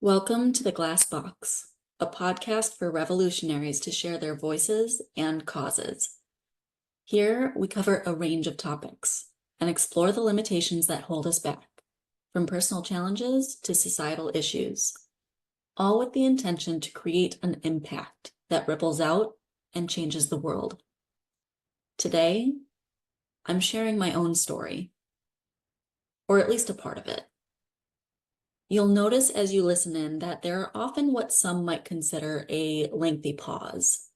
Welcome to The Glass Box, a podcast for revolutionaries to share their voices and causes. Here, we cover a range of topics and explore the limitations that hold us back, from personal challenges to societal issues, all with the intention to create an impact that ripples out and changes the world. Today, I'm sharing my own story, or at least a part of it. You'll notice as you listen in that there are often what some might consider a lengthy pause.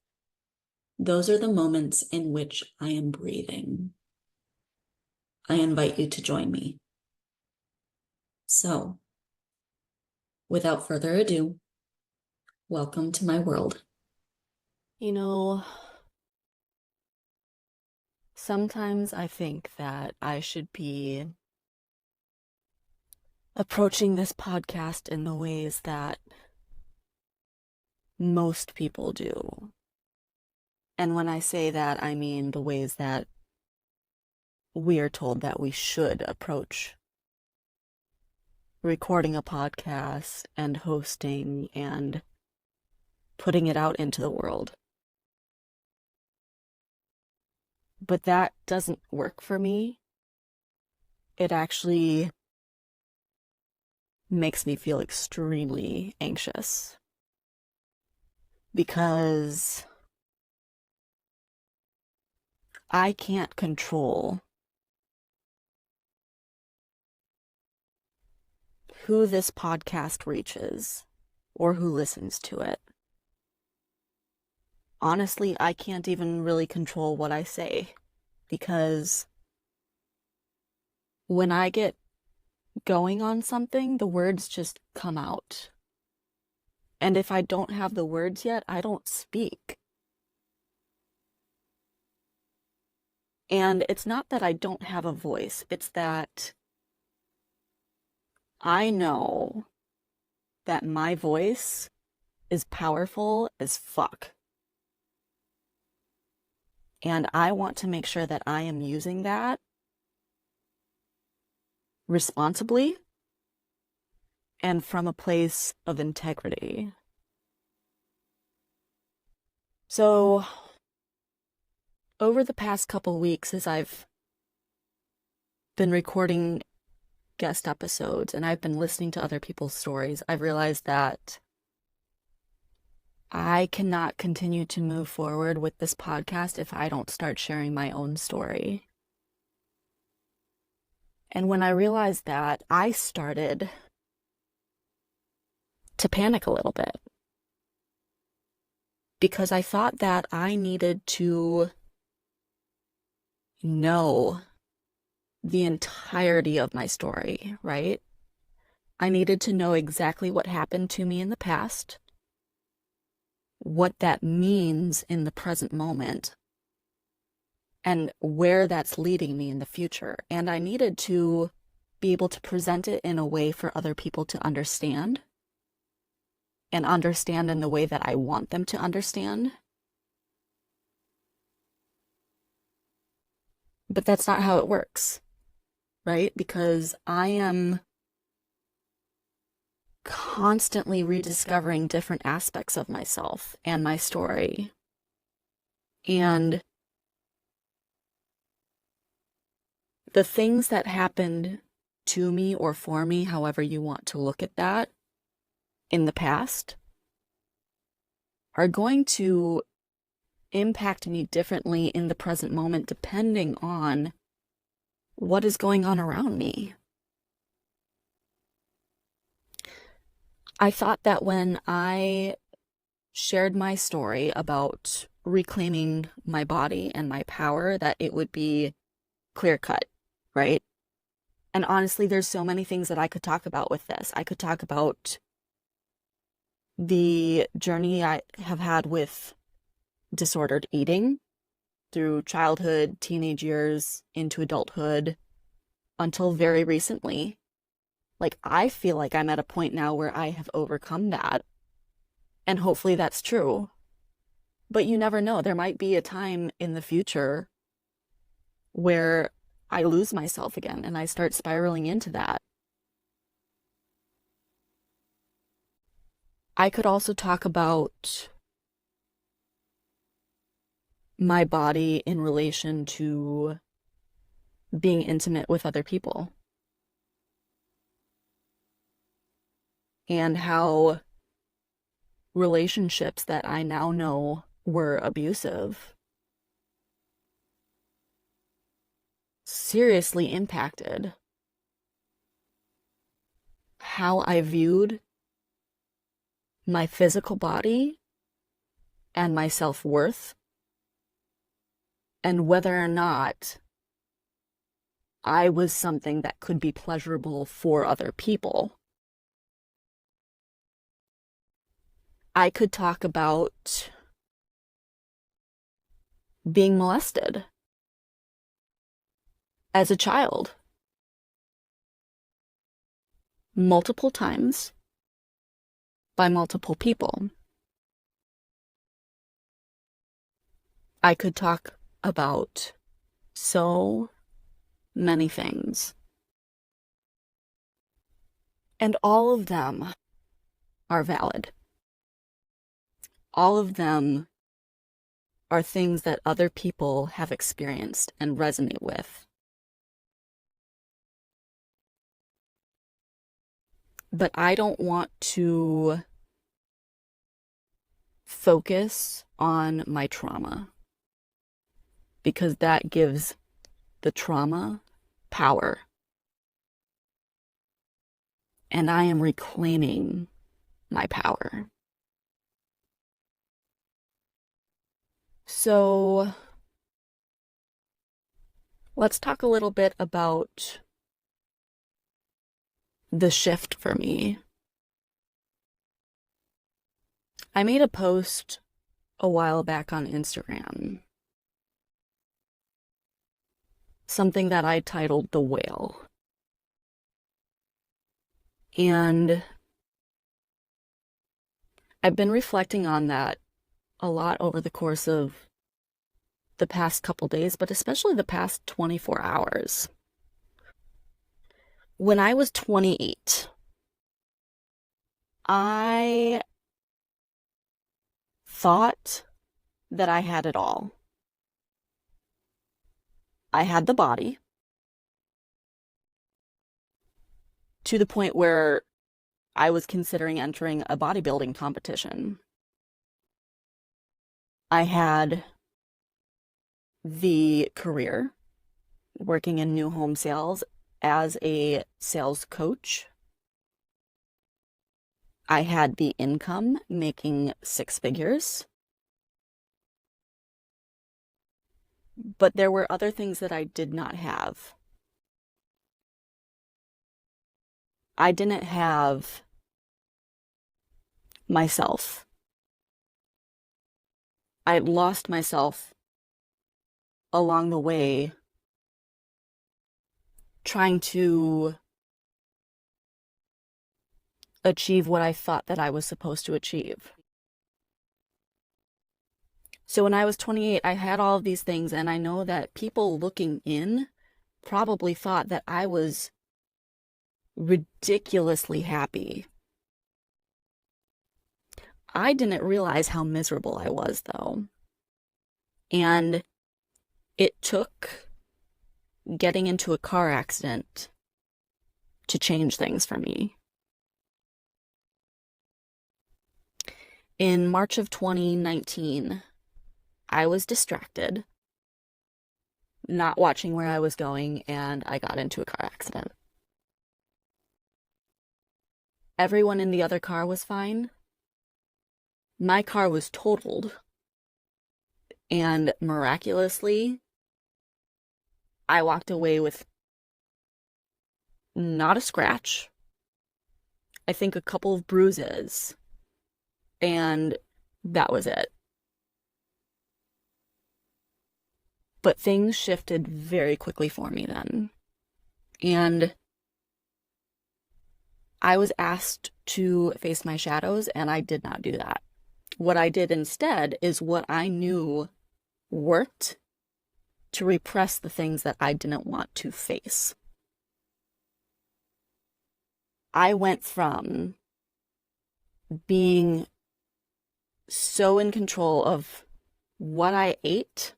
Those are the moments in which I am breathing. I invite you to join me. So, without further ado, welcome to my world. Sometimes I think that I should be approaching this podcast in the ways that most people do. And when I say that, I mean the ways that we are told that we should approach recording a podcast and hosting and putting it out into the world. But that doesn't work for me. It actually makes me feel extremely anxious because I can't control who this podcast reaches or who listens to it. Honestly, I can't even really control what I say because when I get going on something, the words just come out. And if I don't have the words yet, I don't speak. And it's not that I don't have a voice, it's that I know that my voice is powerful as fuck. And I want to make sure that I am using that responsibly and from a place of integrity. So, over the past couple weeks, as I've been recording guest episodes and I've been listening to other people's stories, I've realized that I cannot continue to move forward with this podcast if I don't start sharing my own story. And when I realized that, I started to panic a little bit because I thought that I needed to know the entirety of my story, right? I needed to know exactly what happened to me in the past, what that means in the present moment, and where that's leading me in the future. And I needed to be able to present it in a way for other people to understand, and understand in the way that I want them to understand. But that's not how it works, right? Because I am constantly rediscovering different aspects of myself and my story. And the things that happened to me or for me, however you want to look at that, in the past, are going to impact me differently in the present moment depending on what is going on around me. I thought that when I shared my story about reclaiming my body and my power, that it would be clear cut, right? And honestly, there's so many things that I could talk about with this. I could talk about the journey I have had with disordered eating through childhood, teenage years, into adulthood, until very recently. Like, I feel like I'm at a point now where I have overcome that. And hopefully that's true. But you never know. There might be a time in the future where I lose myself again and I start spiraling into that. I could also talk about my body in relation to being intimate with other people and how relationships that I now know were abusive seriously impacted how I viewed my physical body and my self-worth, and whether or not I was something that could be pleasurable for other people. I could talk about being molested as a child multiple times by multiple people. I could talk about so many things. And all of them are valid. All of them are things that other people have experienced and resonate with. But I don't want to focus on my trauma because that gives the trauma power. And I am reclaiming my power. So let's talk a little bit about the shift for me. I made a post a while back on Instagram, something that I titled The Whale. And I've been reflecting on that a lot over the course of the past couple days, but especially the past 24 hours. When I was 28, I thought that I had it all. I had the body to the point where I was considering entering a bodybuilding competition. I had the career working in new home sales as a sales coach. I had the income making 6 figures. But there were other things that I did not have. I didn't have myself. I had lost myself along the way trying to achieve what I thought that I was supposed to achieve. So when I was 28, I had all of these things, and I know that people looking in probably thought that I was ridiculously happy. I didn't realize how miserable I was, though. And it took getting into a car accident to change things for me. In March of 2019, I was distracted, not watching where I was going, and I got into a car accident. Everyone in the other car was fine. My car was totaled, and miraculously, I walked away with not a scratch, I think a couple of bruises, and that was it. But things shifted very quickly for me then. And I was asked to face my shadows, and I did not do that. What I did instead is what I knew worked to repress the things that I didn't want to face. I went from being so in control of what I ate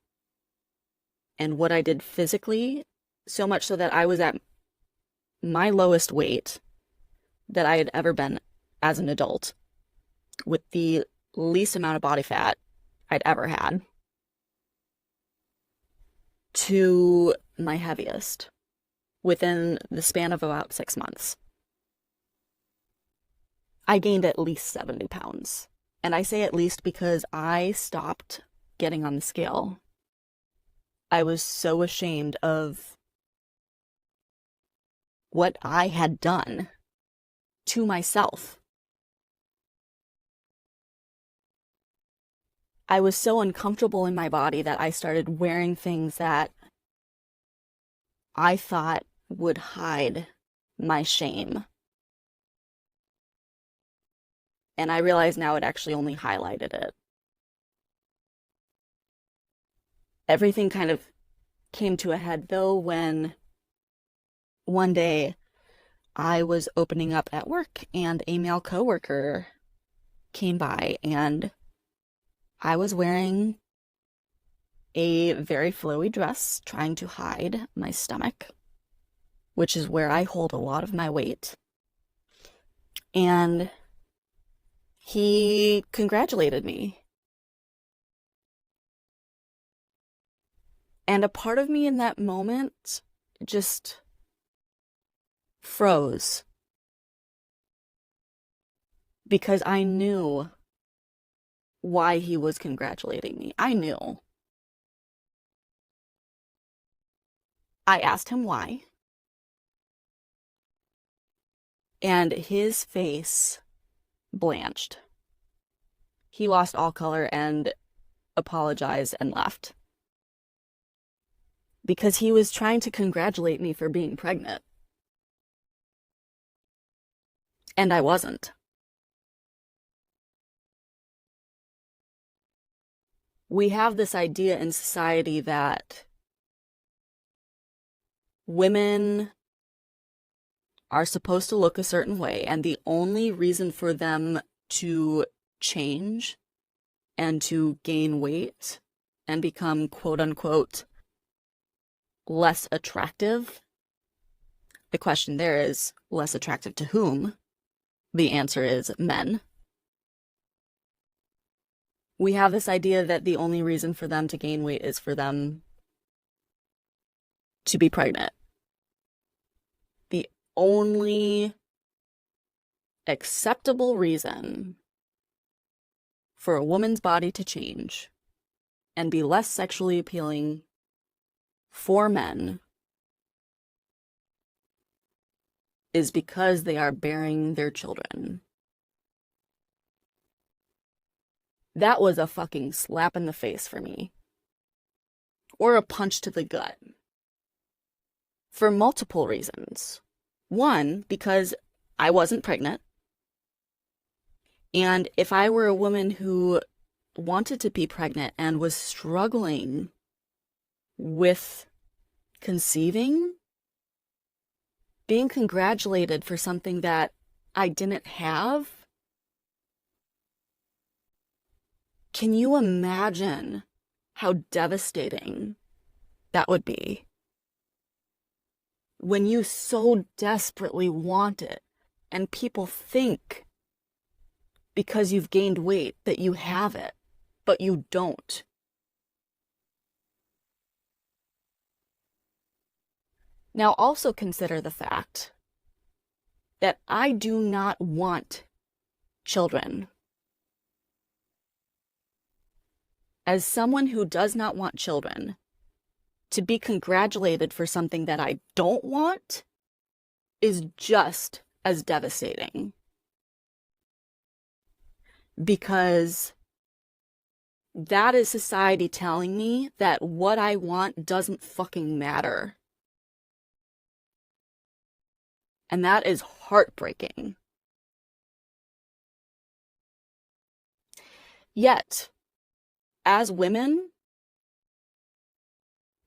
and what I did physically, so much so that I was at my lowest weight that I had ever been as an adult, with the least amount of body fat I'd ever had, to my heaviest within the span of about 6 months. I gained at least 70 pounds. And I say at least because I stopped getting on the scale. I was so ashamed of what I had done to myself. I was so uncomfortable in my body that I started wearing things that I thought would hide my shame. And I realize now it actually only highlighted it. Everything kind of came to a head, though, when one day I was opening up at work and a male coworker came by, and I was wearing a very flowy dress trying to hide my stomach, which is where I hold a lot of my weight. And he congratulated me. And a part of me in that moment just froze, because I knew why he was congratulating me. I knew. I asked him why, and his face blanched. He lost all color and apologized and left, because he was trying to congratulate me for being pregnant. And I wasn't. We have this idea in society that women are supposed to look a certain way, and the only reason for them to change and to gain weight and become quote unquote less attractive, the question there is, less attractive to whom? The answer is men. We have this idea that the only reason for them to gain weight is for them to be pregnant. The only acceptable reason for a woman's body to change and be less sexually appealing for men is because they are bearing their children. That was a fucking slap in the face for me. Or a punch to the gut. For multiple reasons. One, because I wasn't pregnant. And if I were a woman who wanted to be pregnant and was struggling with conceiving, being congratulated for something that I didn't have, can you imagine how devastating that would be? When you so desperately want it, and people think because you've gained weight that you have it, but you don't. Now also consider the fact that I do not want children. As someone who does not want children, to be congratulated for something that I don't want is just as devastating. Because that is society telling me that what I want doesn't fucking matter. And that is heartbreaking. Yet, as women,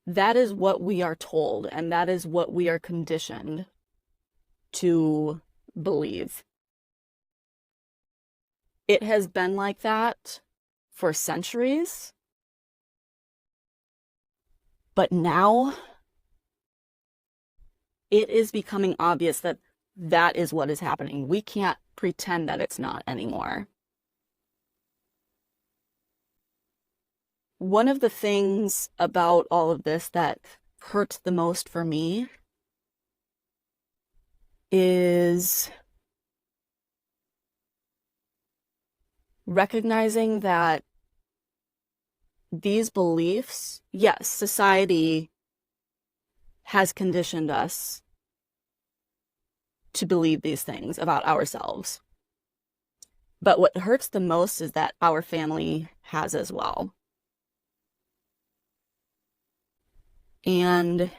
that is what we are told, and that is what we are conditioned to believe. It has been like that for centuries. But now it is becoming obvious that that is what is happening. We can't pretend that it's not anymore. One of the things about all of this that hurts the most for me is recognizing that these beliefs, yes, society has conditioned us to believe these things about ourselves. But what hurts the most is that our family has as well. And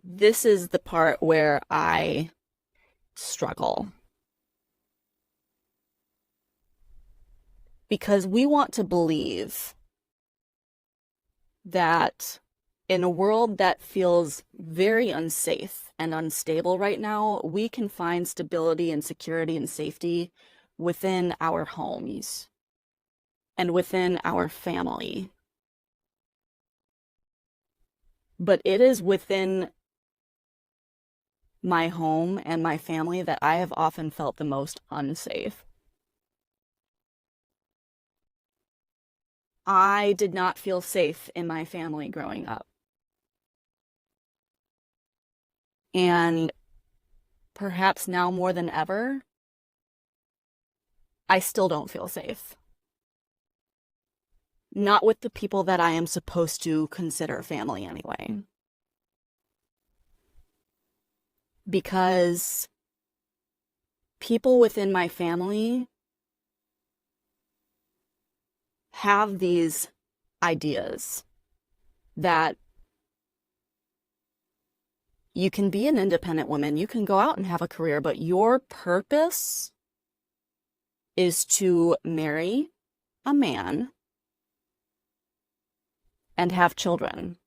this is the part where I struggle. Because we want to believe that in a world that feels very unsafe and unstable right now, we can find stability and security and safety within our homes and within our family. But it is within my home and my family that I have often felt the most unsafe. I did not feel safe in my family growing up. And perhaps now more than ever, I still don't feel safe. Not with the people that I am supposed to consider family anyway. Because people within my family have these ideas that you can be an independent woman, you can go out and have a career, but your purpose is to marry a man and have children.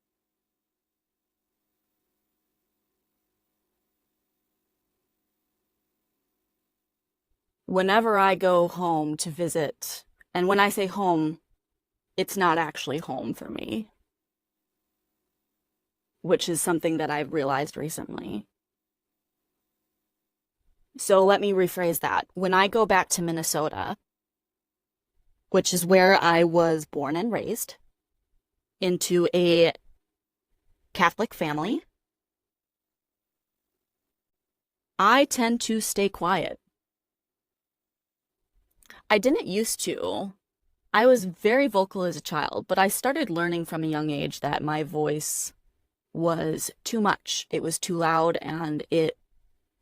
Whenever I go home to visit, and when I say home, it's not actually home for me, which is something that I've realized recently. So let me rephrase that. When I go back to Minnesota, which is where I was born and raised, into a Catholic family, I tend to stay quiet. I didn't used to. I was very vocal as a child, but I started learning from a young age that my voice was too much. It was too loud and it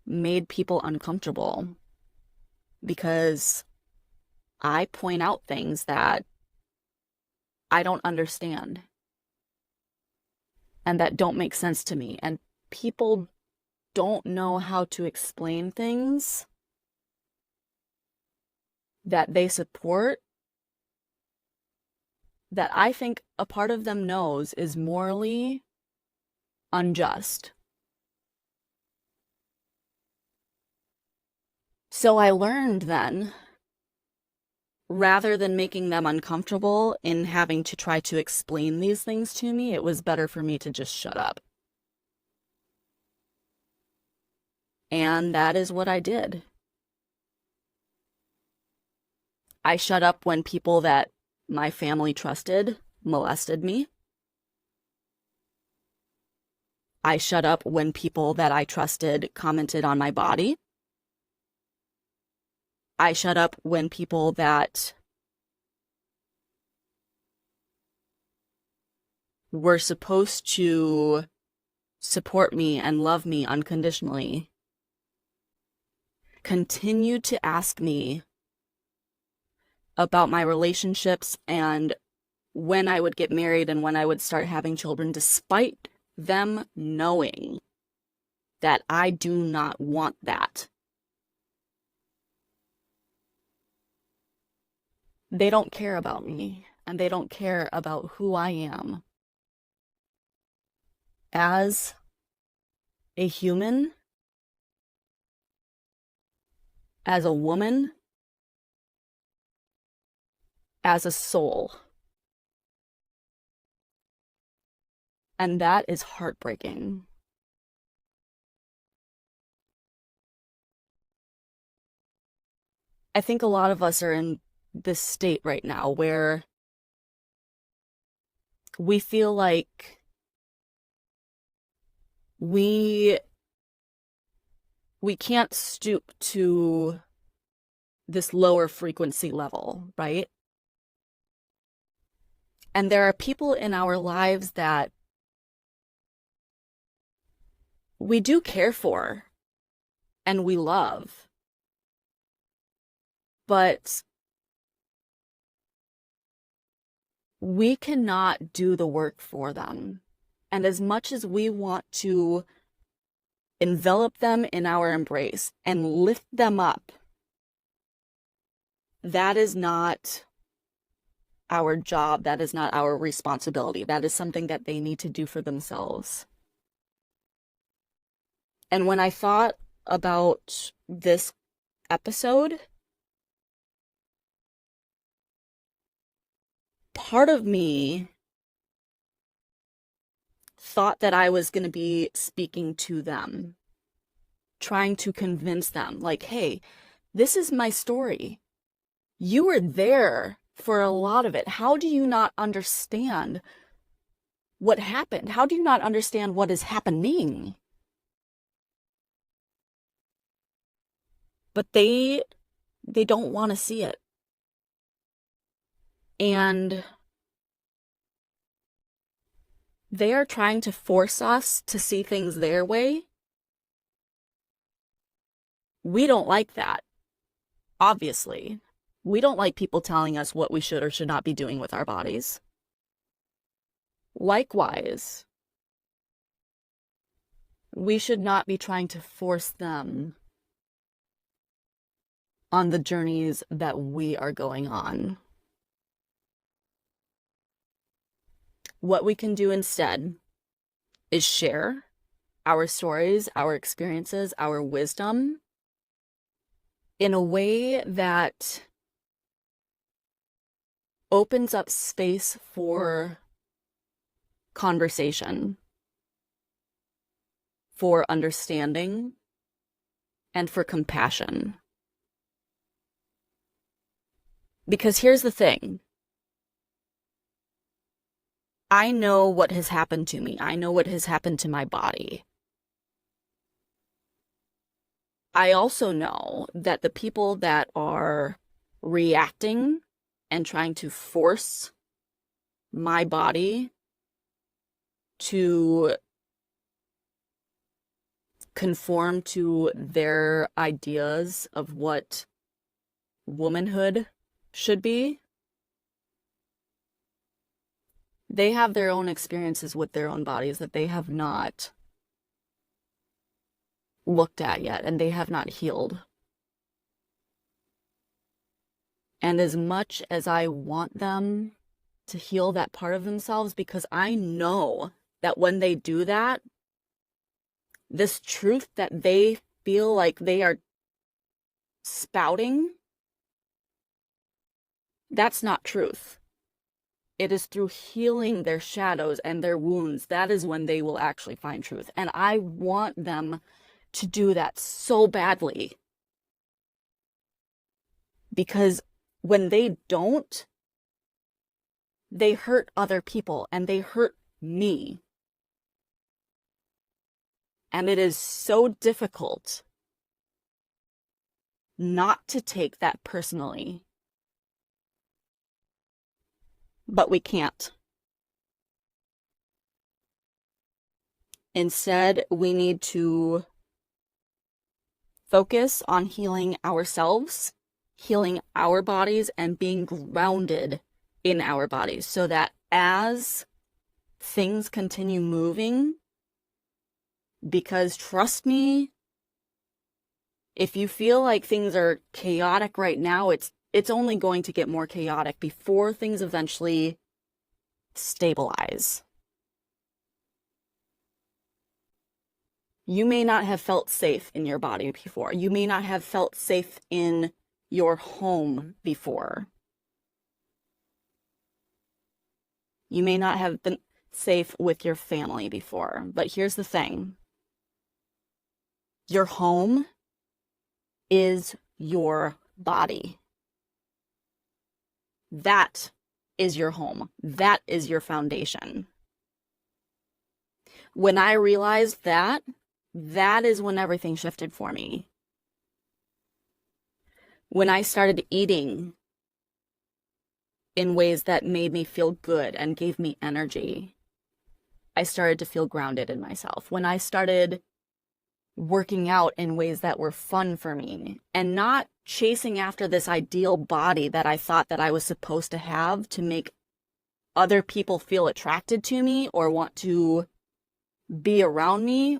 made people uncomfortable because I point out things that I don't understand and that don't make sense to me. And people don't know how to explain things that they support that I think a part of them knows is morally unjust. So I learned then, rather than making them uncomfortable in having to try to explain these things to me, it was better for me to just shut up. And that is what I did. I shut up when people that my family trusted molested me. I shut up when people that I trusted commented on my body. I shut up when people that were supposed to support me and love me unconditionally continued to ask me about my relationships and when I would get married and when I would start having children, despite them knowing that I do not want that. They don't care about me, and they don't care about who I am as a human, as a woman, as a soul. And that is heartbreaking. I think a lot of us are in this state right now where we feel like we can't stoop to this lower frequency level, right? And there are people in our lives that we do care for and we love, but we cannot do the work for them. And as much as we want to envelop them in our embrace and lift them up, that is not our job. That is not our responsibility. That is something that they need to do for themselves. And when I thought about this episode, part of me thought that I was going to be speaking to them, trying to convince them, like, hey, this is my story. You were there for a lot of it. How do you not understand what happened? How do you not understand what is happening? But they don't want to see it. And they are trying to force us to see things their way. We don't like that, obviously. We don't like people telling us what we should or should not be doing with our bodies. Likewise, we should not be trying to force them on the journeys that we are going on. What we can do instead is share our stories, our experiences, our wisdom in a way that opens up space for conversation, for understanding, and for compassion. Because here's the thing. I know what has happened to me. I know what has happened to my body. I also know that the people that are reacting and trying to force my body to conform to their ideas of what womanhood should be, they have their own experiences with their own bodies that they have not looked at yet, and they have not healed. And as much as I want them to heal that part of themselves, because I know that when they do that, this truth that they feel like they are spouting, that's not truth. It is through healing their shadows and their wounds. That is when they will actually find truth. And I want them to do that so badly. Because when they don't, they hurt other people and they hurt me. And it is so difficult not to take that personally. But we can't. Instead, we need to focus on healing ourselves, healing our bodies, and being grounded in our bodies so that as things continue moving, because trust me, if you feel like things are chaotic right now, it's only going to get more chaotic before things eventually stabilize. You may not have felt safe in your body before. You may not have felt safe in your home before. You may not have been safe with your family before, but here's the thing. Your home is your body. That is your home. That is your foundation. When I realized that, that is when everything shifted for me. When I started eating in ways that made me feel good and gave me energy, I started to feel grounded in myself. When I started working out in ways that were fun for me and not chasing after this ideal body that I thought that I was supposed to have to make other people feel attracted to me or want to be around me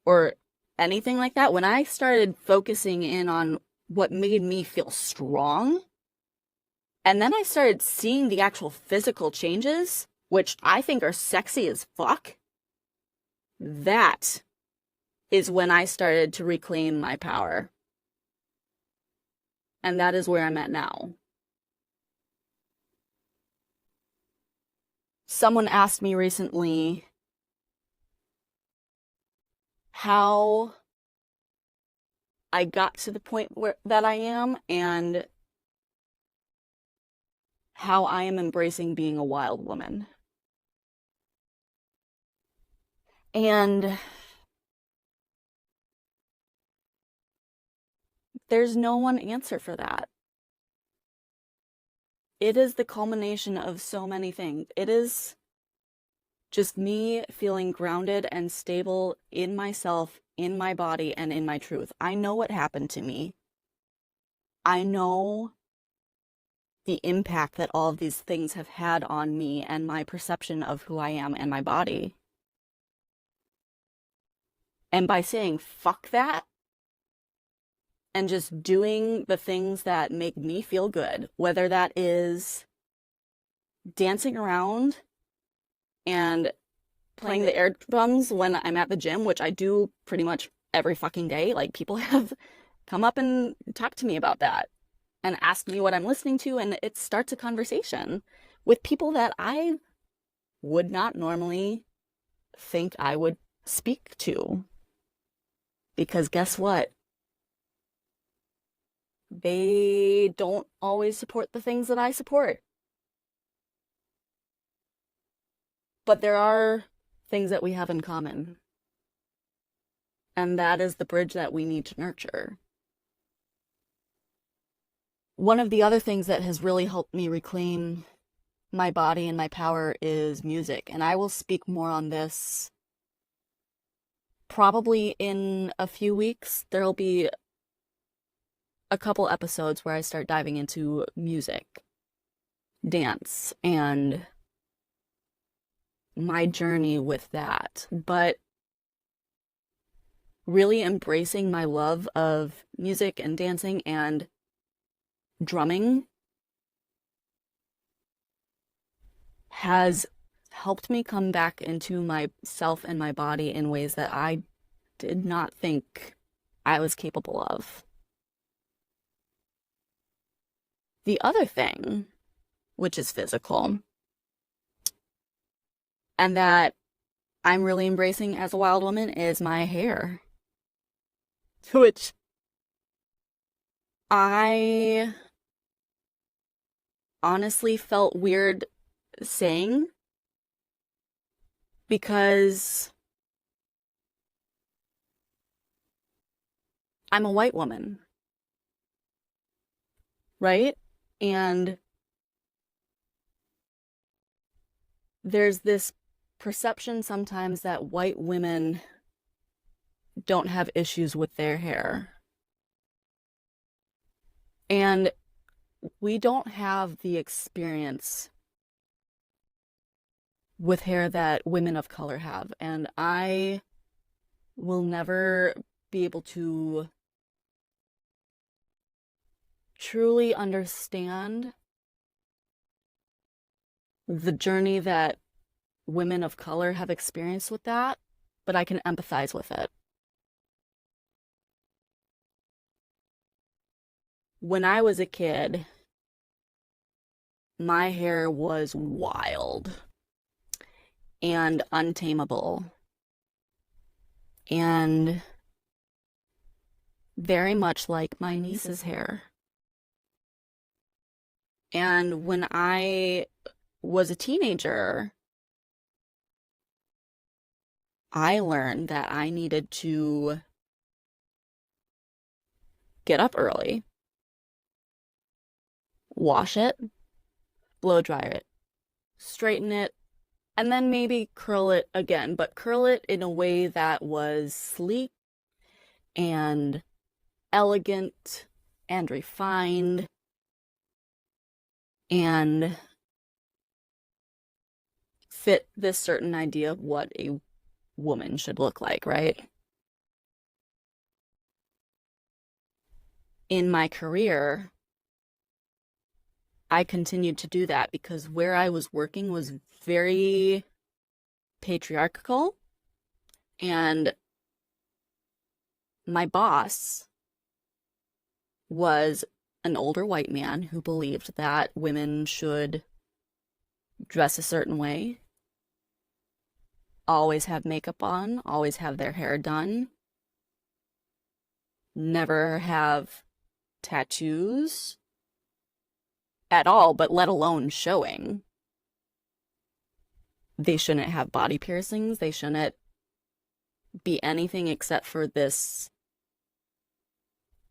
or anything like that. When I started focusing in on what made me feel strong, and then I started seeing the actual physical changes, which I think are sexy as fuck, that is when I started to reclaim my power. And that is where I'm at now. Someone asked me recently how I got to the point that I am and how I am embracing being a wild woman. And there's no one answer for that. It is the culmination of so many things. It is just me feeling grounded and stable in myself, in my body, and in my truth. I know what happened to me. I know the impact that all of these things have had on me and my perception of who I am and my body. And by saying fuck that and just doing the things that make me feel good, whether that is dancing around and playing the air drums when I'm at the gym, which I do pretty much every fucking day. Like, people have come up and talked to me about that and asked me what I'm listening to, and it starts a conversation with people that I would not normally think I would speak to. Because guess what? They don't always support the things that I support. But there are things that we have in common. And that is the bridge that we need to nurture. One of the other things that has really helped me reclaim my body and my power is music. And I will speak more on this probably in a few weeks. There'll be a couple episodes where I start diving into music, dance, and my journey with that. But really embracing my love of music and dancing and drumming has helped me come back into myself and my body in ways that I did not think I was capable of. The other thing, which is physical, and that I'm really embracing as a wild woman, is my hair. Which I honestly felt weird saying, because I'm a white woman, right? And there's this perception sometimes that white women don't have issues with their hair. And we don't have the experience with hair that women of color have. And I will never be able to truly understand the journey that women of color have experienced with that, but I can empathize with it. When I was a kid, my hair was wild. and untamable and very much like my niece's hair. And when I was a teenager, I learned that I needed to get up early, wash it, blow dry it, straighten it, and then maybe curl it again, but curl it in a way that was sleek and elegant and refined and fit this certain idea of what a woman should look like, right? In my career, I continued to do that because where I was working was very patriarchal, and my boss was an older white man who believed that women should dress a certain way, always have makeup on, always have their hair done, never have tattoos at all, but let alone showing. They shouldn't have body piercings. They shouldn't be anything except for this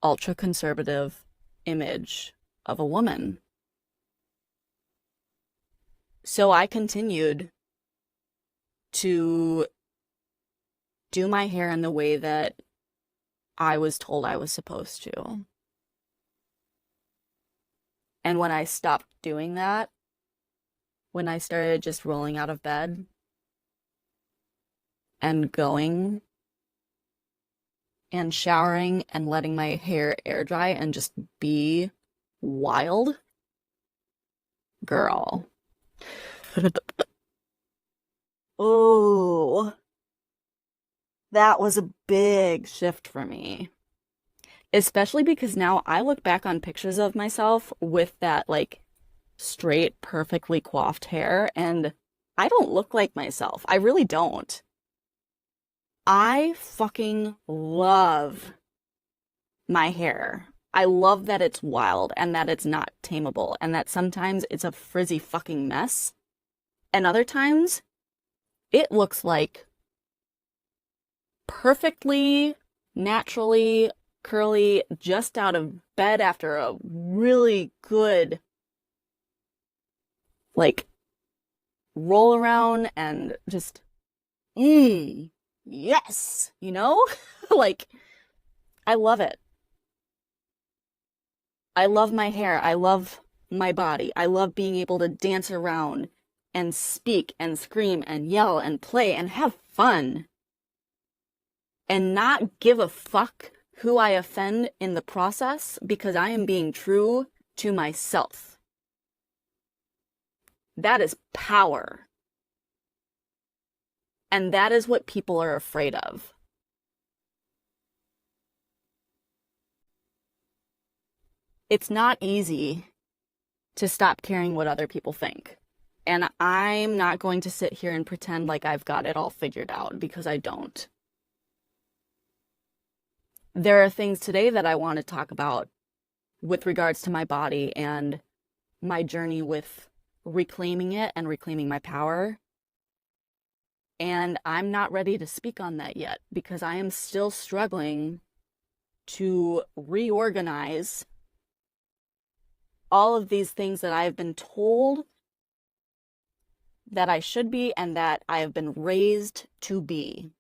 ultra conservative image of a woman. So I continued to do my hair in the way that I was told I was supposed to. And when I stopped doing that, when I started just rolling out of bed and going and showering and letting my hair air dry and just be wild, girl. Oh, that was a big shift for me. Especially because now I look back on pictures of myself with that like straight, perfectly coiffed hair, and I don't look like myself. I really don't. I fucking love my hair. I love that it's wild and that it's not tameable and that sometimes it's a frizzy fucking mess. And other times it looks like perfectly, naturally curly, just out of bed after a really good, like, roll around and just, yes, you know? Like, I love it. I love my hair. I love my body. I love being able to dance around and speak and scream and yell and play and have fun and not give a fuck who I offend in the process because I am being true to myself. That is power. And that is what people are afraid of. It's not easy to stop caring what other people think. And I'm not going to sit here and pretend like I've got it all figured out because I don't. There are things today that I want to talk about with regards to my body and my journey with reclaiming it and reclaiming my power. And I'm not ready to speak on that yet because I am still struggling to reorganize all of these things that I've been told that I should be and that I have been raised to be.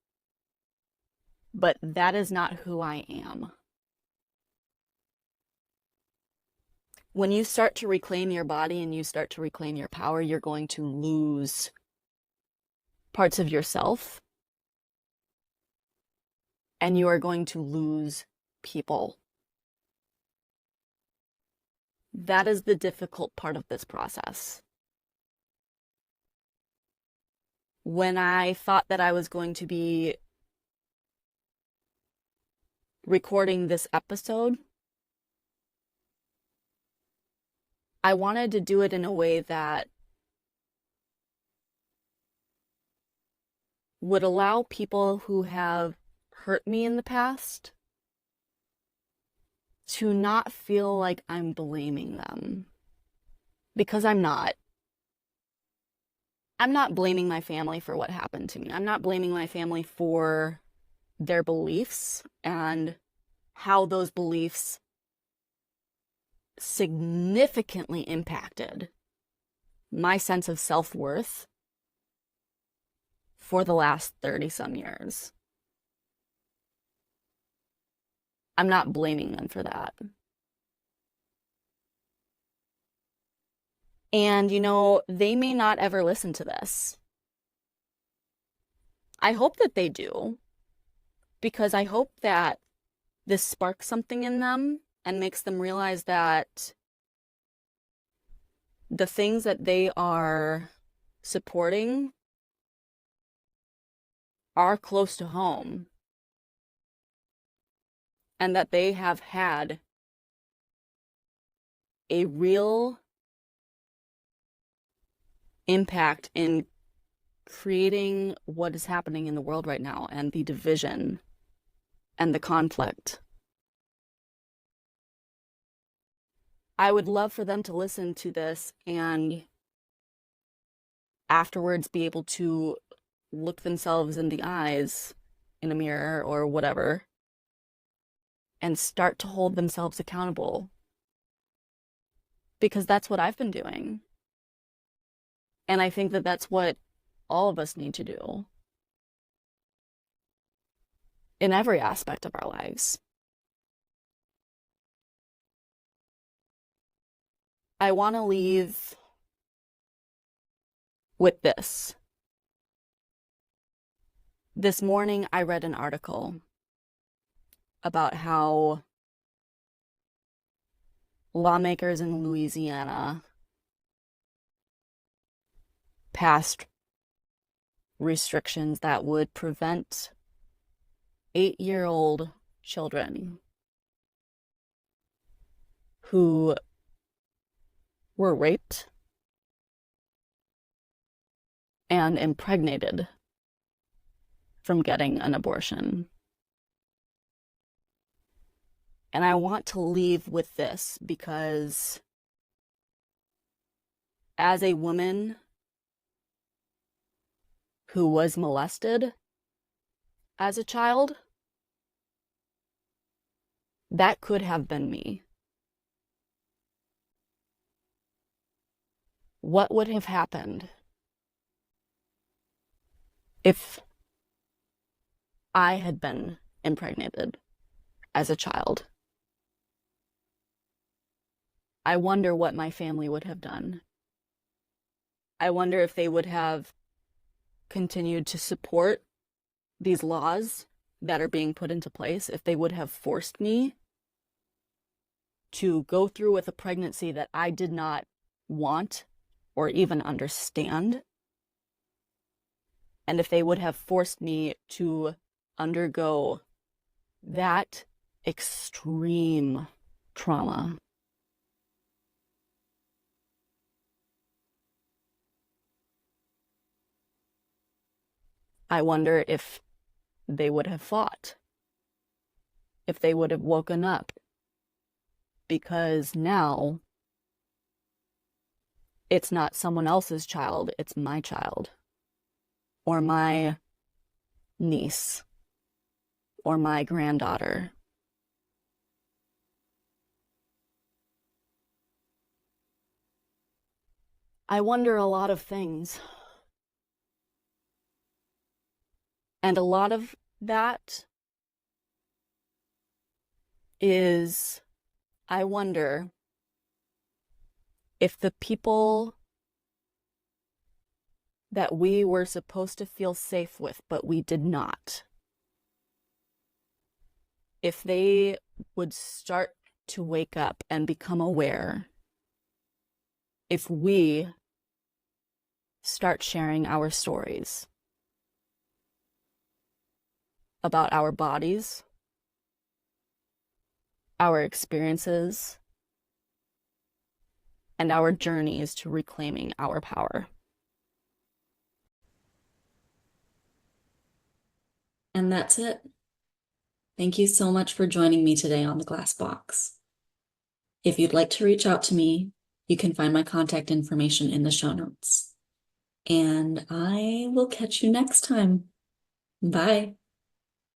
But that is not who I am. When you start to reclaim your body and you start to reclaim your power, you're going to lose parts of yourself. And you are going to lose people. That is the difficult part of this process. When I thought that I was going to be recording this episode, I wanted to do it in a way that would allow people who have hurt me in the past to not feel like I'm blaming them. Because I'm not. I'm not blaming my family for what happened to me. I'm not blaming my family for their beliefs and how those beliefs significantly impacted my sense of self-worth for the last 30 some years. I'm not blaming them for that. And, they may not ever listen to this. I hope that they do, because I hope that this sparks something in them and makes them realize that the things that they are supporting are close to home, and that they have had a real impact in creating what is happening in the world right now, and the division and the conflict. I would love for them to listen to this and afterwards be able to look themselves in the eyes in a mirror or whatever and start to hold themselves accountable. Because that's what I've been doing. And I think that that's what all of us need to do in every aspect of our lives. I want to leave with this. This morning, I read an article about how lawmakers in Louisiana passed restrictions that would prevent 8-year-old children who were raped and impregnated from getting an abortion. And I want to leave with this because as a woman who was molested as a child, that could have been me. What would have happened if I had been impregnated as a child? I wonder what my family would have done. I wonder if they would have continued to support these laws that are being put into place, if they would have forced me to go through with a pregnancy that I did not want or even understand, and if they would have forced me to undergo that extreme trauma. I wonder if they would have fought, if they would have woken up, because now it's not someone else's child, it's my child, or my niece, or my granddaughter. I wonder a lot of things. And a lot of that is, I wonder if the people that we were supposed to feel safe with, but we did not, if they would start to wake up and become aware, if we start sharing our stories about our bodies, our experiences, and our journeys to reclaiming our power. And that's it. Thank you so much for joining me today on The Glass Box. If you'd like to reach out to me, you can find my contact information in the show notes. And I will catch you next time. Bye.